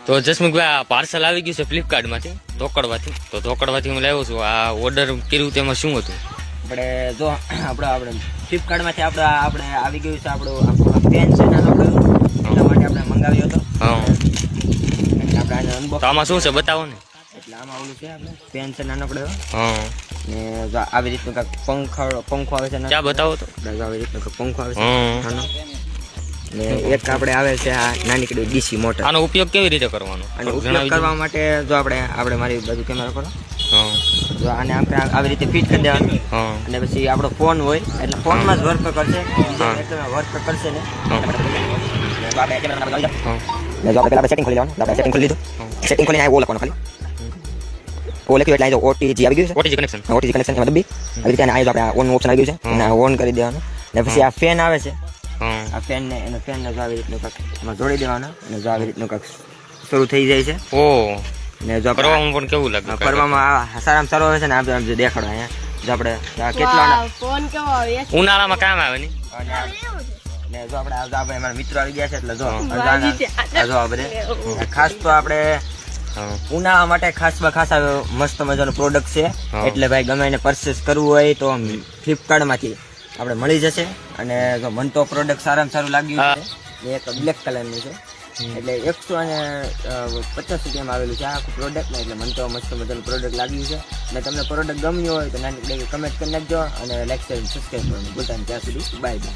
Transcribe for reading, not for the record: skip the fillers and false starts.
તો જસમુખભાઈ આ પાર્સલ આવી ગયું છે ફ્લિપકાર્ટમાંથી ધોકડવાથી હું લાવ્યો છું. આ ઓર્ડર કર્યું તેમાં શું હતું? આપણે જો આપણે ફ્લિપકાર્ટમાંથી આપણે આવી ગયું છે આપણું પેન છે ને આપણે એના માટે આપણે મંગાવ્યો હતો. હા, એટલે આપણે આને અનબોક્સ. તો આમાં શું છે બતાવો ને. એટલે આમાં ઓલું છે આપણે પેન છે નાનકડો. હા, ને જો આવી રીતનું કાંઈક પંખો આવે છે ને. ક્યાં બતાવો તો. આવી રીતનું કાંઈક પંખો આવે છે હા. નાનો. ને એક આપણે આવે છે આ નાનકડી ડીસી મોટર. આનો ઉપયોગ કેવી રીતે કરવાનો? અને ઉપયોગ કરવા માટે જો આપણે મારી બાજુ કેમેરા કરો. હા, જો આને આપણે આવી રીતે ફિટ કરી દેવાનું. હા, અને પછી આપણો ફોન હોય એટલે ફોનમાં જ વર્ક કરશે. વર્ક કરશે ને જો આપણે પેલા સેટિંગ ખોલી લેવાનું. આપણે સેટિંગ ખોલી લીધું. સેટિંગ ખોલીને આ ઓ લખવાનું ખાલી. ઓ લખ્યું એટલે આ ઓટીજી આવી ગયું છે. ઓટીજી કનેક્શન એમાં દબી આવી રીતે આને આપણે ઓન ઓપ્શન આવી ગયું છે. અને ઓન કરી દેવાનું. ને પછી આ ફેન આવે છે. આ ફેનને જો આવી રીતનું કાંઈક એમાં જોડી દેવાનું. અને જો આવી રીતનું કાંઈક શરૂ થઈ જાય છે. ઓ ને જો કરવામાં પણ કેવું લાગે? ફરવામાં સારામાં સારો આવે છે ને. આમ જો દેખાડો અહીંયા જો આપણે કેટલા ફોન કેવો આવે ઉનાળામાં કામ આવે ને. ને જો આપણે મારા મિત્રો આવી ગયા છે એટલે જો આ બધે ખાસ તો આપણે ઉનાળા માટે ખાસમાં ખાસ મસ્ત મજાનું પ્રોડક્ટ છે. એટલે ભાઈ ગમે એને પરચેસ કરવું હોય તો ફ્લિપકાર્ટમાંથી આપણે મળી જશે. અને જો મને તો પ્રોડક્ટ સારામાં સારું લાગ્યું છે. એક બ્લેક કલરનું છે એટલે 150 રૂપિયામાં આવેલું છે આખું પ્રોડક્ટ ને. એટલે મને તો મસ્ત મજાનું પ્રોડક્ટ લાગ્યું છે. અને તમને પ્રોડક્ટ ગમ્યું હોય તો નાની કમેન્ટ કરી નાખજો. અને લાઈક શેર સબસ્ક્રાઈબ કરવાનું ભૂલતા નહીં. ત્યાં સુધી બાય બાય.